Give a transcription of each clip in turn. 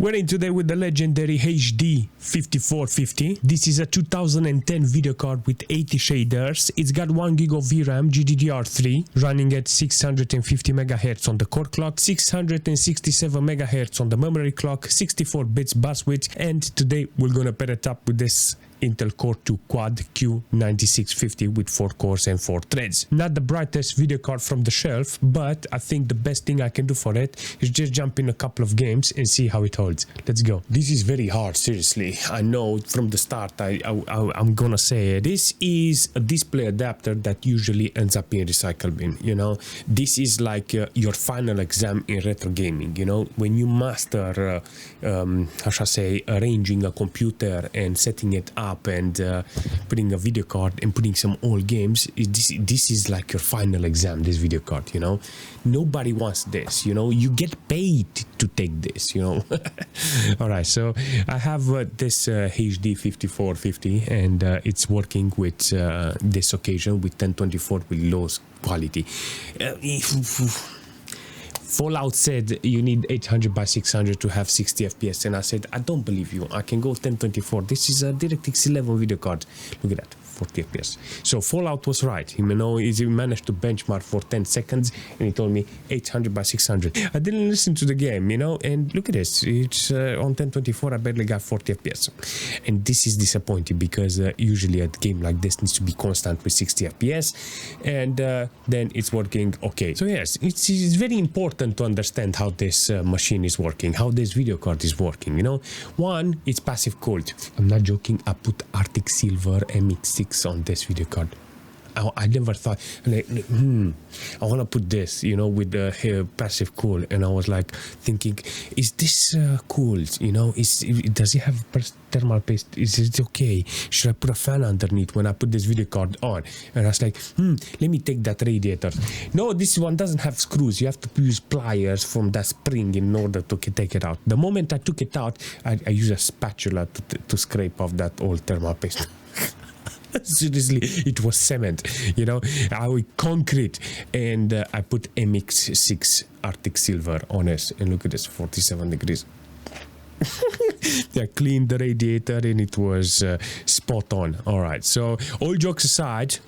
We're in today with the legendary HD 5450. This is a 2010 video card with 80 shaders. It's got 1 GB of VRAM, GDDR3, running at 650 MHz on the core clock, 667 MHz on the memory clock, 64 bits bus width, and today we're gonna pair it up with this Intel Core 2 Quad Q9650 with 4 cores and 4 threads. Not the brightest video card from the shelf, but I think the best thing I can do for it is just jump in a couple of games and see how it holds. Let's go. This is very hard, seriously. I know from the start I'm gonna say this is a display adapter that usually ends up in recycle bin, you know. This is like your final exam in retro gaming, you know, when you master how shall I say, arranging a computer and setting it up and putting a video card and putting some old games. This is like your final exam, this video card, you know. Nobody wants this, you know. You get paid to take this, you know. All right, so I have this HD 5450 and it's working with this occasion with 1024 with low quality. Fallout said you need 800 by 600 to have 60 FPS, and I said I don't believe you. I can go 1024. This is a DirectX 11 video card. Look at that, 40 FPS. So Fallout was right. He managed to benchmark for 10 seconds, and he told me 800 by 600. I didn't listen to the game, you know, and look at this. It's on 1024. I barely got 40 FPS, and this is disappointing because usually a game like this needs to be constant with 60 FPS, and then it's working okay. So yes, it's very important to understand how this machine is working, how this video card is working, you know. One, it's passive cooled. I'm not joking. I put Arctic Silver MX6 on this video card. I never thought, like, I want to put this, you know, with the passive cool, and I was like thinking, is this cooled, you know, does it have thermal paste, is it okay, should I put a fan underneath when I put this video card on? And I was like, let me take that radiator. No, this one doesn't have screws. You have to use pliers from that spring in order to take it out. The moment I took it out, I used a spatula to scrape off that old thermal paste. Seriously, it was cement, you know. I concrete, and I put MX6 Arctic Silver on it, and look at this, 47 degrees. I cleaned the radiator and it was spot on. All right, so all jokes aside,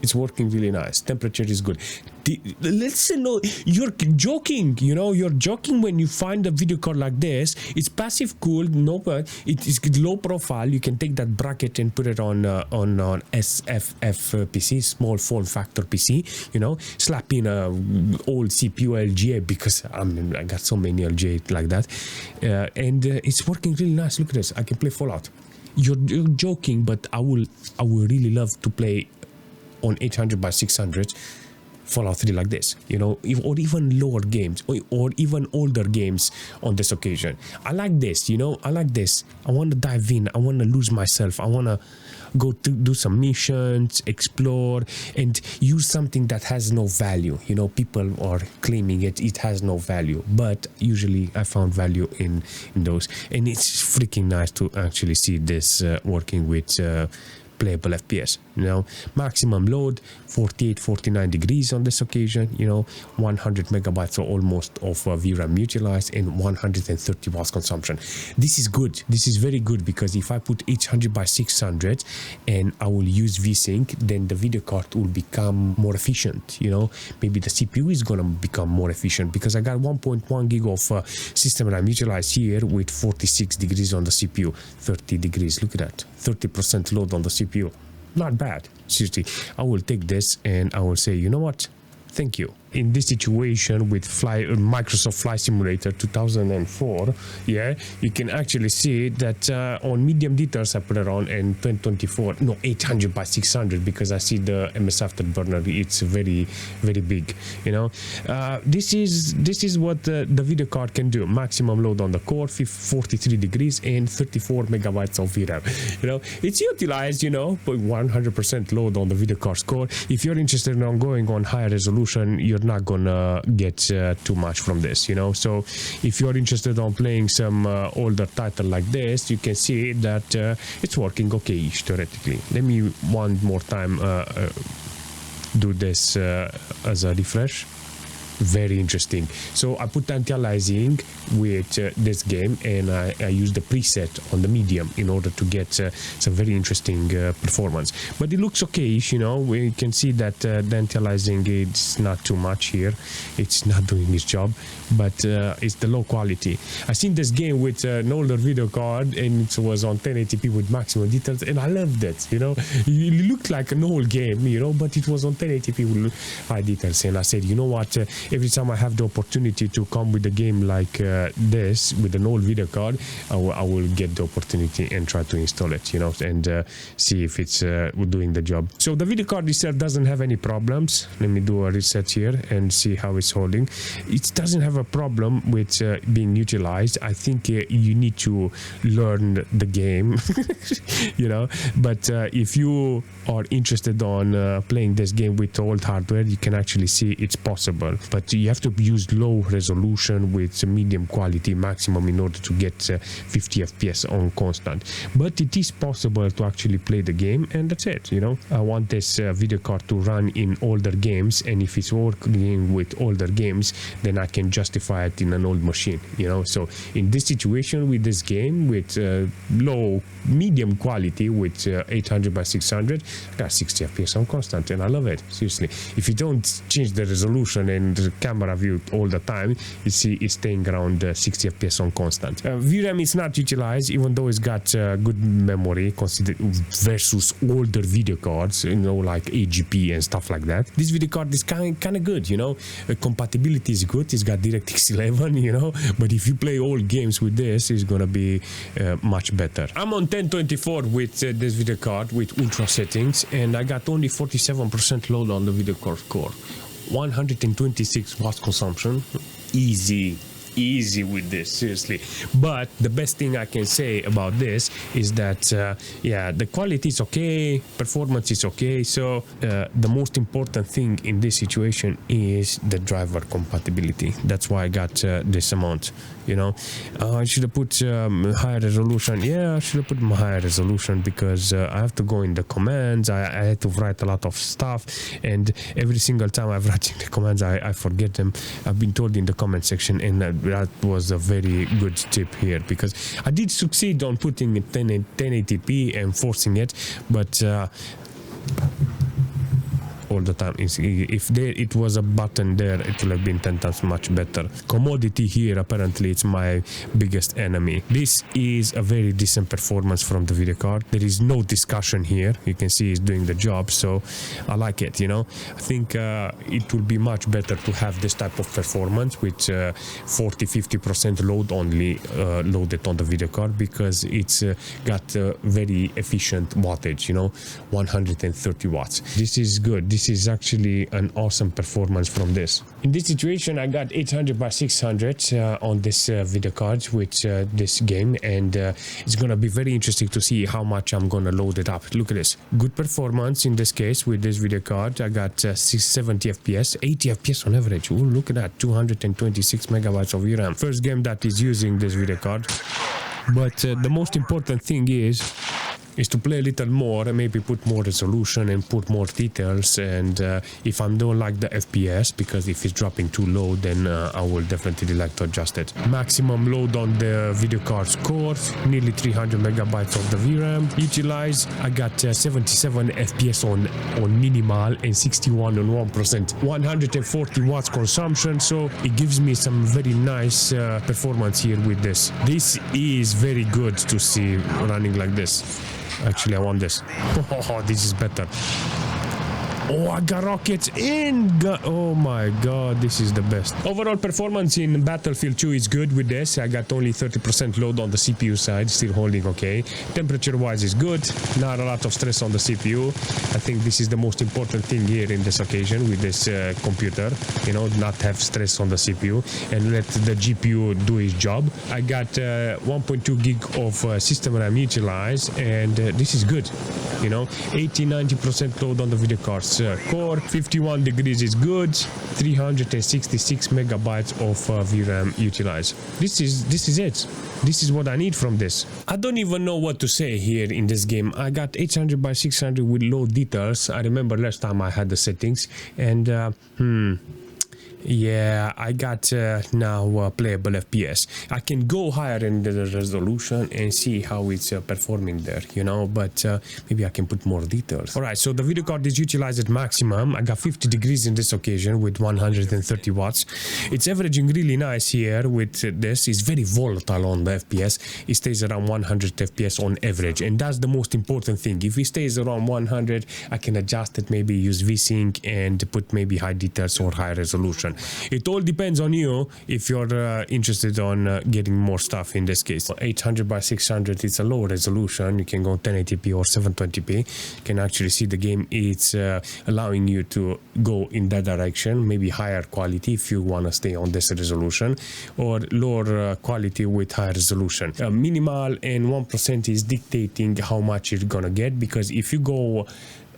it's working really nice. Temperature is good. Let's say, no, you're joking, you know, you're joking when you find a video card like this. It's passive cooled, no, but it is low profile. You can take that bracket and put it on SFF PC, small form factor PC, you know, slap in a old CPU LGA, because I got so many LGA like that, and it's working really nice. Look at this. I can play Fallout. You're joking, but I would really love to play on 800 by 600 Fallout 3 like this, you know, or even lower games, or even older games on this occasion. I like this, you know, I like this. I want to dive in. I want to lose myself. I want to go to do some missions, explore, and use something that has no value. You know, people are claiming it has no value, but usually I found value in those, and it's freaking nice to actually see this working with playable FPS, you know. Maximum load 48-49 degrees on this occasion, you know. 100 megabytes or almost of VRAM utilized, and 130 watts consumption. This is good. This is very good, because if I put 800 by 600 and I will use VSync, then the video card will become more efficient, you know. Maybe the CPU is gonna become more efficient, because I got 1.1 gig of system RAM utilized here with 46 degrees on the CPU, 30 degrees. Look at that, 30% load on the CPU. Not bad. Seriously, I will take this and I will say, you know what? Thank you. In this situation with Microsoft Flight Simulator 2004, yeah, you can actually see that on medium details I put it on, and 1024, no, 800 by 600, because I see the MS Afterburner, it's very, very big, you know. This is what the video card can do. Maximum load on the core, 43 degrees, and 34 megabytes of VRAM. You know, it's utilized, you know, but 100% load on the video card's core. If you're interested in going on higher resolution, you're not gonna get too much from this, you know. So if you're interested on playing some older title like this, you can see that it's working okay-ish theoretically. Let me one more time do this as a refresh. very interesting. So I put anti-aliasing with this game, and I use the preset on the medium in order to get some very interesting performance. But it looks okay-ish, you know. We can see that the anti-aliasing is not too much here. It's not doing its job, but it's the low quality. I seen this game with an older video card, and it was on 1080p with maximum details, and I loved it, you know. It looked like an old game, you know, but it was on 1080p with high details. And I said, you know what, every time I have the opportunity to come with a game like this with an old video card, I will get the opportunity and try to install it, you know, and see if it's doing the job. So the video card itself doesn't have any problems. Let me do a reset here and see how it's holding. It doesn't have a problem with being utilized. I think you need to learn the game, you know, but if you are interested on playing this game with old hardware, you can actually see it's possible, but you have to use low resolution with medium quality maximum in order to get 50 FPS on constant. But it is possible to actually play the game, and that's it, you know. I want this video card to run in older games, and if it's working with older games, then I can justify it in an old machine, you know. So in this situation with this game with low medium quality with 800 by 600, I got 60 FPS on constant, and I love it, seriously. If you don't change the resolution and the camera view all the time, you see it's staying around 60 FPS on constant. VRAM is not utilized, even though it's got good memory considered versus older video cards, you know, like AGP and stuff like that. This video card is kind of good, you know. Compatibility is good. It's got DirectX 11, you know, but if you play old games with this, it's gonna be much better. I'm on 1024 with this video card with ultra settings, and I got only 47% load on the video card core. 126 watts consumption, easy with this, seriously. But the best thing I can say about this is that yeah, the quality is okay, performance is okay. So the most important thing in this situation is the driver compatibility. That's why I got this amount, you know. I should have put higher resolution. Yeah, I should have put higher resolution because I have to go in the commands. I had to write a lot of stuff, and every single time I'm writing the commands, I forget them. I've been told in the comment section, and that was a very good tip here, because I did succeed on putting it 1080p and forcing it, but all the time. If there it was a button there, it would have been 10 times much better. Commodity here, apparently it's my biggest enemy. This is a very decent performance from the video card. There is no discussion here. You can see it's doing the job, so I like it, you know. I think it will be much better to have this type of performance with 40-50% load only loaded on the video card, because it's got very efficient wattage, you know, 130 watts. This is good. This is actually an awesome performance from this. In this situation, I got 800 by 600 on this video card with this game, and it's gonna be very interesting to see how much I'm gonna load it up. Look at this, good performance in this case with this video card. I got 670 FPS, 80 FPS on average. Ooh, look at that, 226 megabytes of VRAM. First game that is using this video card. But the most important thing is to play a little more and maybe put more resolution and put more details, and if I don't like the FPS, because if it's dropping too low, then I will definitely like to adjust it. Maximum load on the video card's core, nearly 300 megabytes of the VRAM utilized. I got 77 FPS on minimal and 61 on 1%, 140 watts consumption, so it gives me some very nice performance here with this. This is very good to see running like this. Actually, I want this. Oh, this is better. Oh, I got rockets in. Oh my god, this is the best. Overall performance in Battlefield 2 is good with this. I got only 30% load on the CPU side, still holding okay. Temperature wise is good, not a lot of stress on the CPU. I think this is the most important thing here in this occasion with this computer, you know, not have stress on the CPU and let the GPU do its job. I got 1.2 gig of system RAM utilized, and this is good, you know. 80-90% load on the video cards core, 51 degrees is good, 366 megabytes of VRAM utilized. This is it. This is what I need from this. I don't even know what to say here in this game. I got 800 by 600 with low details. I remember last time I had the settings, and Yeah, I got now playable FPS. I can go higher in the resolution and see how it's performing there, you know, but maybe I can put more details. Alright, so the video card is utilized at maximum. I got 50 degrees in this occasion with 130 watts. It's averaging really nice here with this. It's very volatile on the FPS. It stays around 100 FPS on average, and that's the most important thing. If it stays around 100, I can adjust it, maybe use VSync and put maybe high details or high resolution. It all depends on you if you're interested on getting more stuff. In this case 800 by 600, it's a low resolution. You can go 1080p or 720p. You can actually see the game. It's allowing you to go in that direction, maybe higher quality if you want to stay on this resolution, or lower quality with high resolution. Minimal and 1% is dictating how much you're gonna get, because if you go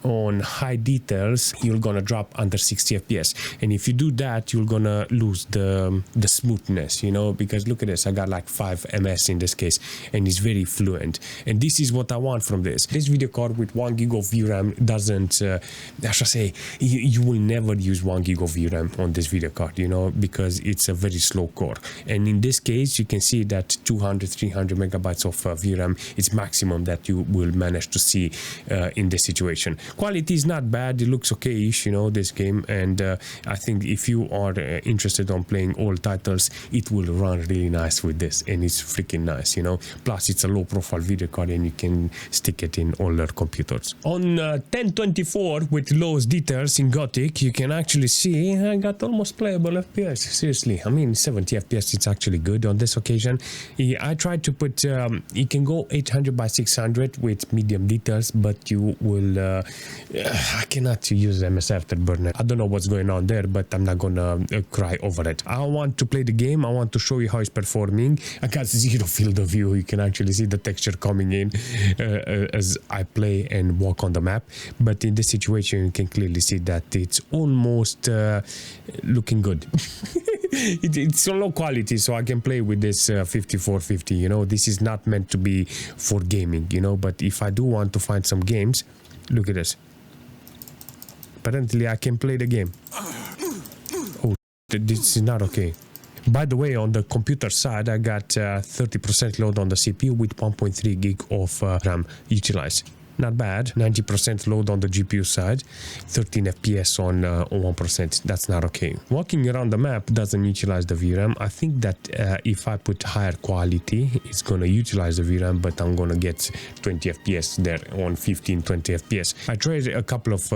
on high details, you're gonna drop under 60 FPS, and if you do that, you're gonna lose the smoothness, you know, because look at this, I got like 5 ms in this case, and it's very fluent, and this is what I want from this video card. With 1 gig of VRAM doesn't I should say, you will never use 1 gig of VRAM on this video card, you know, because it's a very slow core, and in this case you can see that 200-300 megabytes of VRAM is maximum that you will manage to see in this situation. Quality is not bad, it looks okay-ish, you know, this game, and I think if you are interested on playing all titles, it will run really nice with this, and it's freaking nice, you know. Plus it's a low profile video card and you can stick it in older computers. On 1024 with lowest details in Gothic, you can actually see I got almost playable FPS. Seriously, I mean 70 FPS, it's actually good on this occasion. I tried to put you can go 800 by 600 with medium details, but you will I cannot use MS Afterburner. I don't know what's going on there, but I'm not gonna cry over it. I want to play the game. I want to show you how it's performing. I got zero field of view. You can actually see the texture coming in as I play and walk on the map, but in this situation you can clearly see that it's almost looking good. It's so low quality, so I can play with this 5450, you know. This is not meant to be for gaming, you know, but if I do want to find some games, look at this. Apparently I can play the game. Oh, this is not okay. By the way, on the computer side, I got 30% load on the CPU with 1.3 gig of RAM utilized. Not bad. 90% load on the GPU side, 13 FPS on 1%. That's not okay. Walking around the map doesn't utilize the VRAM. I think that if I put higher quality, it's gonna utilize the VRAM, but I'm gonna get 20 FPS there on 15-20 FPS. I tried a couple of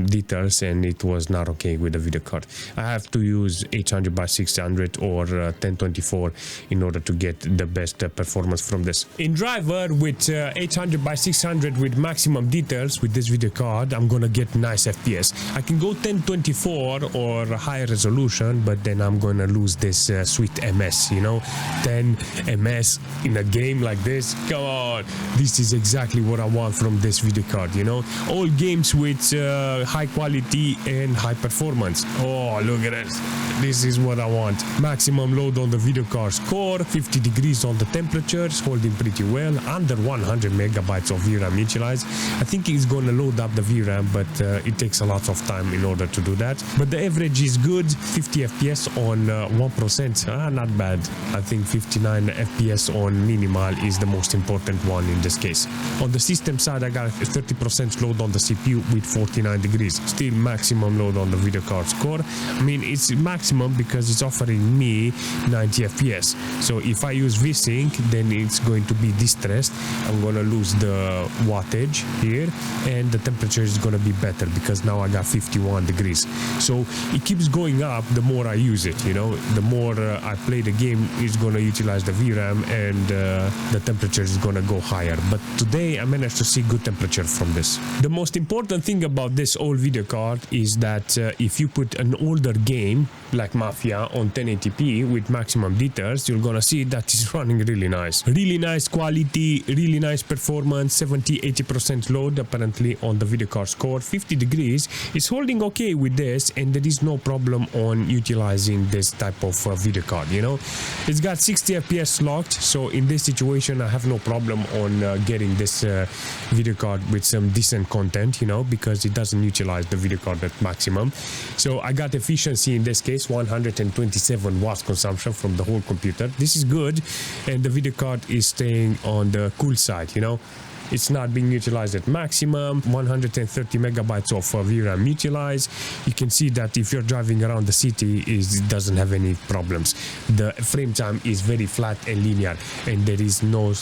details and it was not okay with the video card. I have to use 800 by 600 or 1024 in order to get the best performance from this. In driver with 800 by 600 with maximum details with this video card, I'm gonna get nice FPS. I can go 1024 or higher resolution, but then I'm gonna lose this sweet MS, you know. 10 MS in a game like this, come on, this is exactly what I want from this video card, you know. All games with high quality and high performance. Oh, look at this. This is what I want. Maximum load on the video card's core, 50 degrees on the temperatures, holding pretty well, under 100 megabytes of VRAM utilized. I think it's gonna load up the VRAM, but it takes a lot of time in order to do that. But the average is good, 50 FPS on 1%. Not bad. I think 59 FPS on minimal is the most important one in this case. On the system side, I got 30% load on the CPU with 49 degrees. Still maximum load on the video card's core. I mean, it's maximum because it's offering me 90 FPS. So if I use VSync, then it's going to be distressed. I'm gonna lose the wattage here, and the temperature is gonna be better because now I got 51 degrees. So it keeps going up the more I use it, you know. The more I play the game, it's gonna utilize the VRAM, and the temperature is gonna go higher. But today I managed to see good temperature from this. The most important thing about this old video card is that if you put an older game like Mafia on 1080p with maximum details, you're gonna see that it's running really nice. Really nice quality, really nice performance, 70-80 90% load apparently on the video card score. 50 degrees is holding okay with this, and there is no problem on utilizing this type of video card, you know. It's got 60 FPS locked, so in this situation I have no problem on getting this video card with some decent content, you know, because it doesn't utilize the video card at maximum. So I got efficiency in this case, 127 watts consumption from the whole computer. This is good, and the video card is staying on the cool side, you know. It's not being utilized at maximum. 130 megabytes of VRAM utilized. You can see that if you're driving around the city, it doesn't have any problems. The frame time is very flat and linear, and there is no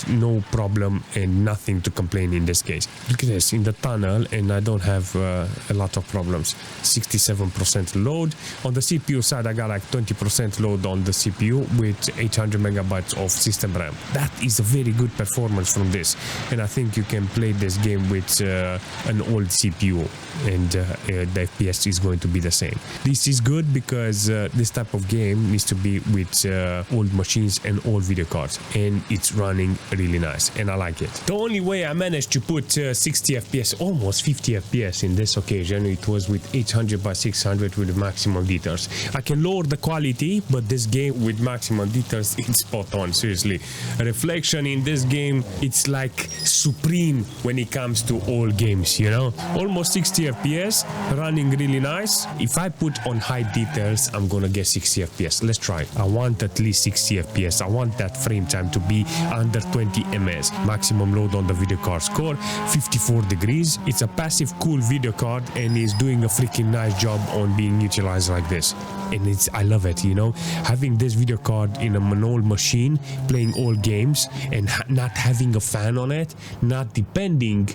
problem and nothing to complain in this case. Look at this in the tunnel, and I don't have a lot of problems. 67% load on the CPU side. I got like 20% load on the CPU with 800 megabytes of system RAM. That is a very good performance from this, and I think you can play this game with an old CPU, and the FPS is going to be the same. This is good because this type of game needs to be with old machines and old video cards, and it's running really nice, and I like it. The only way I managed to put 60 FPS, almost 50 FPS in this occasion, it was with 800 by 600 with maximum details. I can lower the quality, but this game with maximum details, it's spot on, seriously. Reflection in this game, it's like supreme when it comes to all games, you know. Almost 60 FPS, running really nice. If I put on high details, I'm gonna get 60 FPS. Let's try. I want at least 60 FPS. I want that frame time to be under 20 ms. Maximum load on the video card score, 54 degrees. It's a passive cool video card, and is doing a freaking nice job on being utilized like this. And I love it, you know, having this video card in an old machine, playing old games, and not having a fan on it, not depending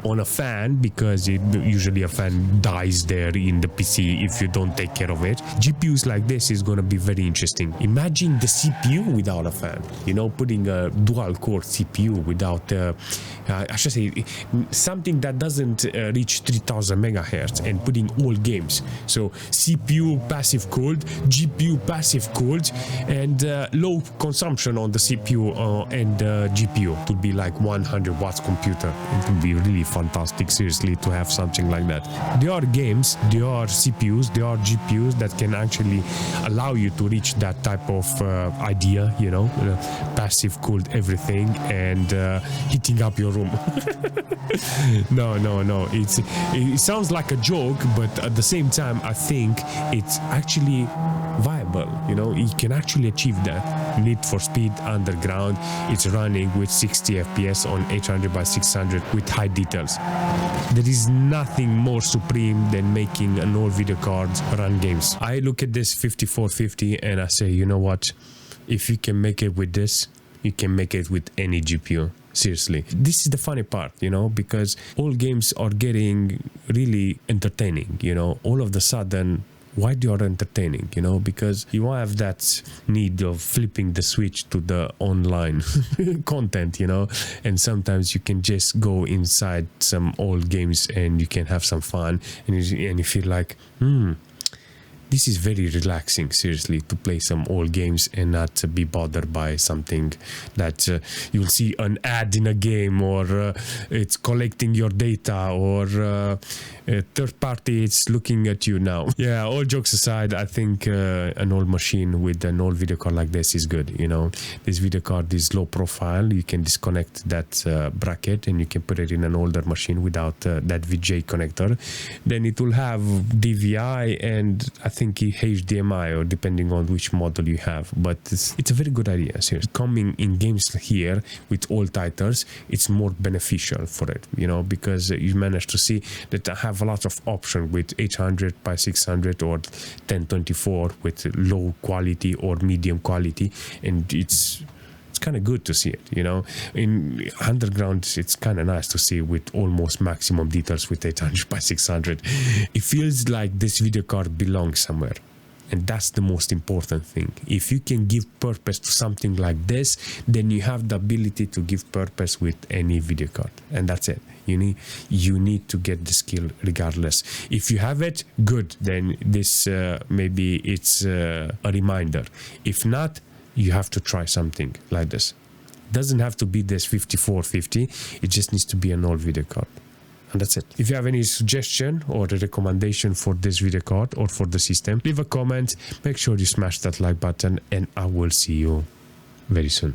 on a fan, because usually a fan dies there in the PC if you don't take care of it. GPUs like this is going to be very interesting. Imagine the CPU without a fan, you know, putting a dual core CPU without I should say something that doesn't reach 3000 megahertz, and putting all games. So CPU passive cooled, GPU passive cooled, and low consumption on the CPU and GPU. It would be like 100 watts computer. It would be really fantastic, seriously, to have something like that. There are games, there are CPUs, there are GPUs that can actually allow you to reach that type of idea, you know, passive cooled everything, and heating up your room. No. It sounds like a joke, but at the same time, I think it's actually viable, you know. You can actually achieve that. Need for Speed Underground, it's running with 60 FPS on 800 by 600 with high details. There is nothing more supreme than making an old video card run games. I look at this 5450 and I say, you know what, if you can make it with this, you can make it with any GPU. Seriously, this is the funny part, you know, because all games are getting really entertaining, you know. All of the sudden, why they are entertaining, you know, because you won't have that need of flipping the switch to the online content, you know, and sometimes you can just go inside some old games and you can have some fun, and you feel like, this is very relaxing, seriously, to play some old games and not be bothered by something that you'll see an ad in a game, or it's collecting your data, or a third party is looking at you now. Yeah, all jokes aside, I think an old machine with an old video card like this is good, you know. This video card is low profile. You can disconnect that bracket and you can put it in an older machine without that VJ connector. Then it will have DVI and I think HDMI, or depending on which model you have, but it's a very good idea. Seriously, coming in games here with all titles, it's more beneficial for it, you know, because you manage to see that I have a lot of options with 800 by 600 or 1024 with low quality or medium quality, and it's kind of good to see it, you know. In Underground, it's kind of nice to see with almost maximum details with 800 by 600. It feels like this video card belongs somewhere, and that's the most important thing. If you can give purpose to something like this, then you have the ability to give purpose with any video card, and that's it. You need to get the skill regardless. If you have it, good, then this maybe it's a reminder. If not, you have to try something like this. Doesn't have to be this 5450. It just needs to be an old video card. And that's it. If you have any suggestion or a recommendation for this video card or for the system, leave a comment. Make sure you smash that like button, and I will see you very soon.